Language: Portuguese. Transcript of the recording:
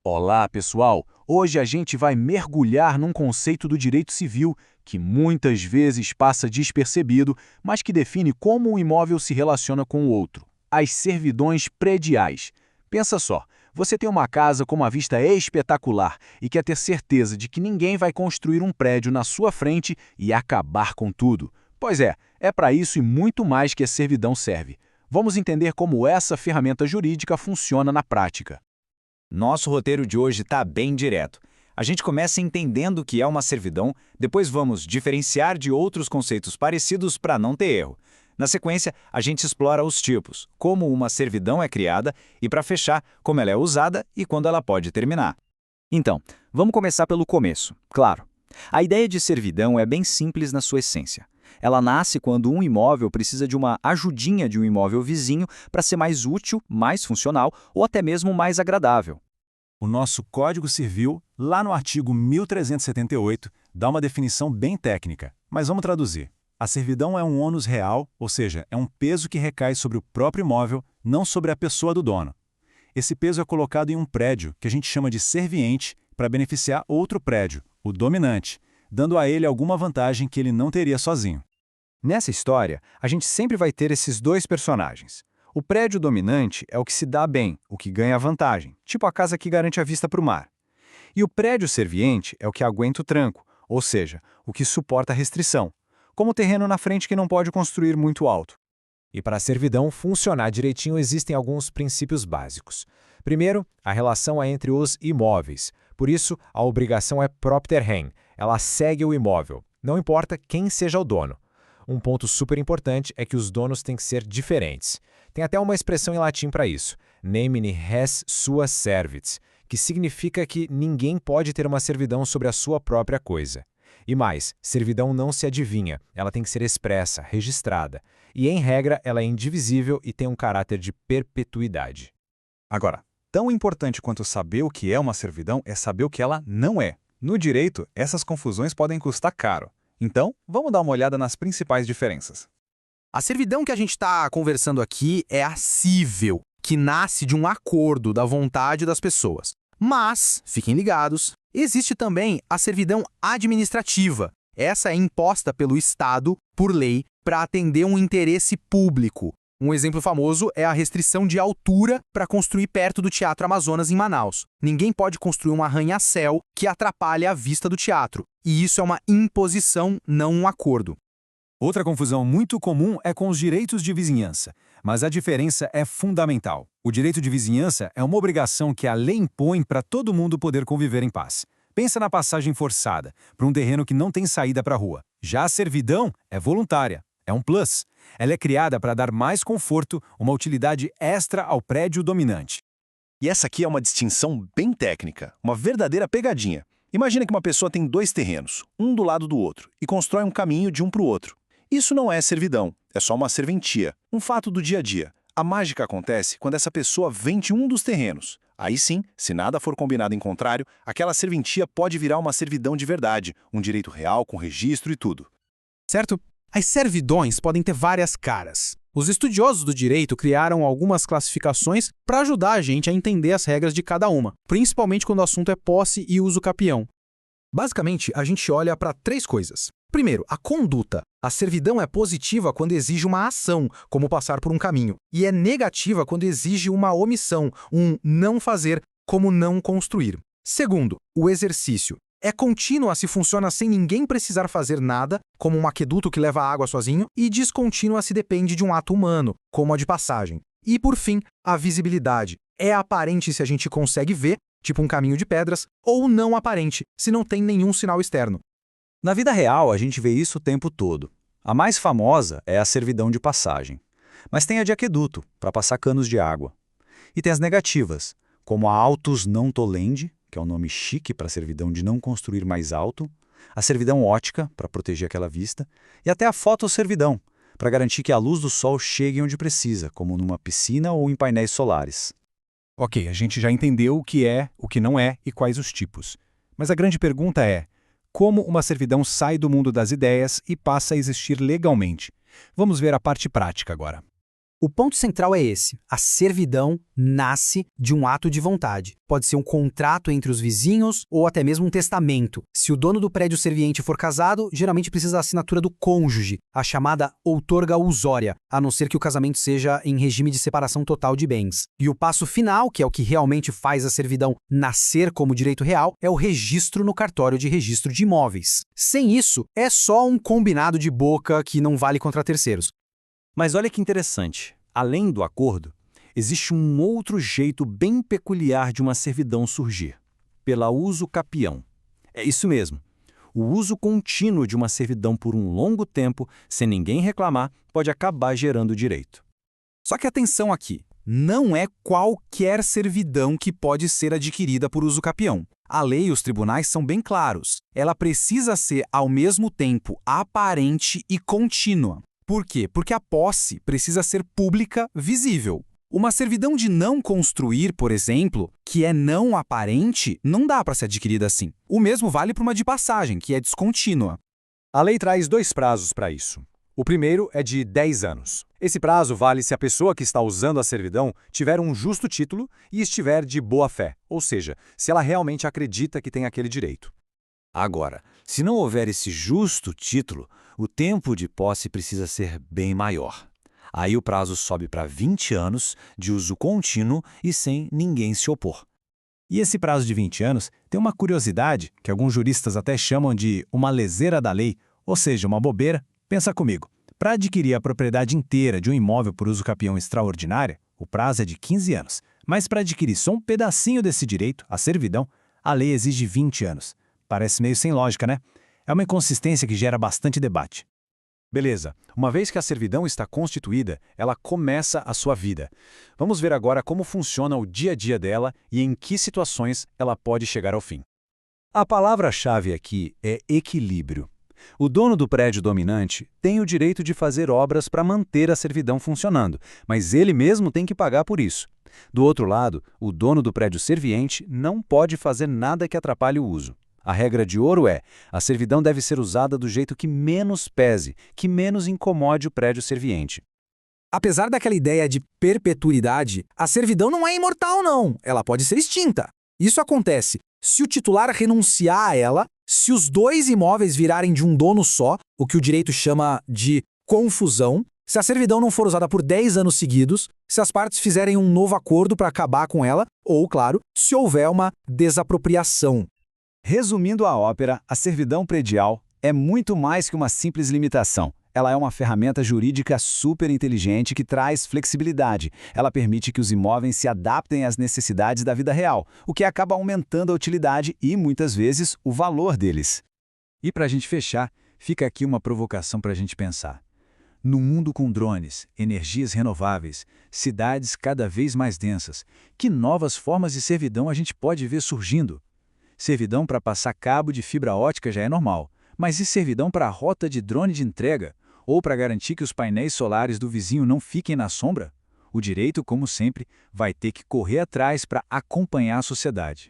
Olá, pessoal! Hoje a gente vai mergulhar num conceito do direito civil que muitas vezes passa despercebido, mas que define como um imóvel se relaciona com o outro: as servidões prediais. Pensa só, você tem uma casa com uma vista espetacular e quer ter certeza de que ninguém vai construir um prédio na sua frente e acabar com tudo. Pois é para isso e muito mais que a servidão serve. Vamos entender como essa ferramenta jurídica funciona na prática. Nosso roteiro de hoje está bem direto. A gente começa entendendo o que é uma servidão, depois vamos diferenciar de outros conceitos parecidos para não ter erro. Na sequência, a gente explora os tipos, como uma servidão é criada e, para fechar, como ela é usada e quando ela pode terminar. Então, vamos começar pelo começo. Claro, a ideia de servidão é bem simples na sua essência. Ela nasce quando um imóvel precisa de uma ajudinha de um imóvel vizinho para ser mais útil, mais funcional ou até mesmo mais agradável. O nosso Código Civil, lá no artigo 1378, dá uma definição bem técnica, mas vamos traduzir. A servidão é um ônus real, ou seja, é um peso que recai sobre o próprio imóvel, não sobre a pessoa do dono. Esse peso é colocado em um prédio, que a gente chama de serviente, para beneficiar outro prédio, o dominante, dando a ele alguma vantagem que ele não teria sozinho. Nessa história, a gente sempre vai ter esses dois personagens. O prédio dominante é o que se dá bem, o que ganha vantagem, tipo a casa que garante a vista para o mar. E o prédio serviente é o que aguenta o tranco, ou seja, o que suporta a restrição, como o terreno na frente que não pode construir muito alto. E para a servidão funcionar direitinho existem alguns princípios básicos. Primeiro, a relação é entre os imóveis. Por isso, a obrigação é propter rem, ela segue o imóvel, não importa quem seja o dono. Um ponto super importante é que os donos têm que ser diferentes. Tem até uma expressão em latim para isso, nemine res sua servit, que significa que ninguém pode ter uma servidão sobre a sua própria coisa. E mais, servidão não se adivinha, ela tem que ser expressa, registrada. E, em regra, ela é indivisível e tem um caráter de perpetuidade. Agora, tão importante quanto saber o que é uma servidão é saber o que ela não é. No direito, essas confusões podem custar caro. Então, vamos dar uma olhada nas principais diferenças. A servidão que a gente está conversando aqui é a cível, que nasce de um acordo da vontade das pessoas. Mas, fiquem ligados, existe também a servidão administrativa. Essa é imposta pelo Estado, por lei, para atender um interesse público. Um exemplo famoso é a restrição de altura para construir perto do Teatro Amazonas, em Manaus. Ninguém pode construir um arranha-céu que atrapalhe a vista do teatro. E isso é uma imposição, não um acordo. Outra confusão muito comum é com os direitos de vizinhança, mas a diferença é fundamental. O direito de vizinhança é uma obrigação que a lei impõe para todo mundo poder conviver em paz. Pensa na passagem forçada, para um terreno que não tem saída para a rua. Já a servidão é voluntária, é um plus. Ela é criada para dar mais conforto, uma utilidade extra ao prédio dominante. E essa aqui é uma distinção bem técnica, uma verdadeira pegadinha. Imagina que uma pessoa tem dois terrenos, um do lado do outro, e constrói um caminho de um para o outro. Isso não é servidão, é só uma serventia, um fato do dia a dia. A mágica acontece quando essa pessoa vende um dos terrenos. Aí sim, se nada for combinado em contrário, aquela serventia pode virar uma servidão de verdade, um direito real com registro e tudo. Certo? As servidões podem ter várias caras. Os estudiosos do direito criaram algumas classificações para ajudar a gente a entender as regras de cada uma, principalmente quando o assunto é posse e uso capião. Basicamente, a gente olha para três coisas. Primeiro, a conduta. A servidão é positiva quando exige uma ação, como passar por um caminho, e é negativa quando exige uma omissão, um não fazer, como não construir. Segundo, o exercício. É contínua se funciona sem ninguém precisar fazer nada, como um aqueduto que leva água sozinho, e descontínua se depende de um ato humano, como a de passagem. E, por fim, a visibilidade. É aparente se a gente consegue ver, tipo um caminho de pedras, ou não aparente, se não tem nenhum sinal externo. Na vida real, a gente vê isso o tempo todo. A mais famosa é a servidão de passagem. Mas tem a de aqueduto, para passar canos de água. E tem as negativas, como a autus non tolendi, que é um nome chique para a servidão de não construir mais alto, a servidão ótica, para proteger aquela vista, e até a fotosservidão, para garantir que a luz do sol chegue onde precisa, como numa piscina ou em painéis solares. Ok, a gente já entendeu o que é, o que não é e quais os tipos. Mas a grande pergunta é: como uma servidão sai do mundo das ideias e passa a existir legalmente? Vamos ver a parte prática agora. O ponto central é esse: a servidão nasce de um ato de vontade. Pode ser um contrato entre os vizinhos ou até mesmo um testamento. Se o dono do prédio serviente for casado, geralmente precisa da assinatura do cônjuge, a chamada outorga usória, a não ser que o casamento seja em regime de separação total de bens. E o passo final, que é o que realmente faz a servidão nascer como direito real, é o registro no cartório de registro de imóveis. Sem isso, é só um combinado de boca que não vale contra terceiros. Mas olha que interessante, além do acordo, existe um outro jeito bem peculiar de uma servidão surgir, pela uso capião. É isso mesmo, o uso contínuo de uma servidão por um longo tempo, sem ninguém reclamar, pode acabar gerando direito. Só que atenção aqui, não é qualquer servidão que pode ser adquirida por uso capião. A lei e os tribunais são bem claros. Ela precisa ser, ao mesmo tempo, aparente e contínua. Por quê? Porque a posse precisa ser pública, visível. Uma servidão de não construir, por exemplo, que é não aparente, não dá para ser adquirida assim. O mesmo vale para uma de passagem, que é descontínua. A lei traz 2 prazos para isso. O primeiro é de 10 anos. Esse prazo vale se a pessoa que está usando a servidão tiver um justo título e estiver de boa fé, ou seja, se ela realmente acredita que tem aquele direito. Agora, se não houver esse justo título, o tempo de posse precisa ser bem maior. Aí o prazo sobe para 20 anos de uso contínuo e sem ninguém se opor. E esse prazo de 20 anos tem uma curiosidade que alguns juristas até chamam de uma leseira da lei, ou seja, uma bobeira. Pensa comigo, para adquirir a propriedade inteira de um imóvel por uso capião extraordinária, o prazo é de 15 anos. Mas para adquirir só um pedacinho desse direito, a servidão, a lei exige 20 anos. Parece meio sem lógica, né? É uma inconsistência que gera bastante debate. Beleza, uma vez que a servidão está constituída, ela começa a sua vida. Vamos ver agora como funciona o dia a dia dela e em que situações ela pode chegar ao fim. A palavra-chave aqui é equilíbrio. O dono do prédio dominante tem o direito de fazer obras para manter a servidão funcionando, mas ele mesmo tem que pagar por isso. Do outro lado, o dono do prédio serviente não pode fazer nada que atrapalhe o uso. A regra de ouro é: a servidão deve ser usada do jeito que menos pese, que menos incomode o prédio serviente. Apesar daquela ideia de perpetuidade, a servidão não é imortal, não. Ela pode ser extinta. Isso acontece se o titular renunciar a ela, se os 2 imóveis virarem de um dono só, o que o direito chama de confusão, se a servidão não for usada por 10 anos seguidos, se as partes fizerem um novo acordo para acabar com ela, ou, claro, se houver uma desapropriação. Resumindo a ópera, a servidão predial é muito mais que uma simples limitação. Ela é uma ferramenta jurídica super inteligente que traz flexibilidade. Ela permite que os imóveis se adaptem às necessidades da vida real, o que acaba aumentando a utilidade e, muitas vezes, o valor deles. E para a gente fechar, fica aqui uma provocação para a gente pensar. No mundo com drones, energias renováveis, cidades cada vez mais densas, que novas formas de servidão a gente pode ver surgindo? Servidão para passar cabo de fibra ótica já é normal, mas e servidão para a rota de drone de entrega? Ou para garantir que os painéis solares do vizinho não fiquem na sombra? O direito, como sempre, vai ter que correr atrás para acompanhar a sociedade.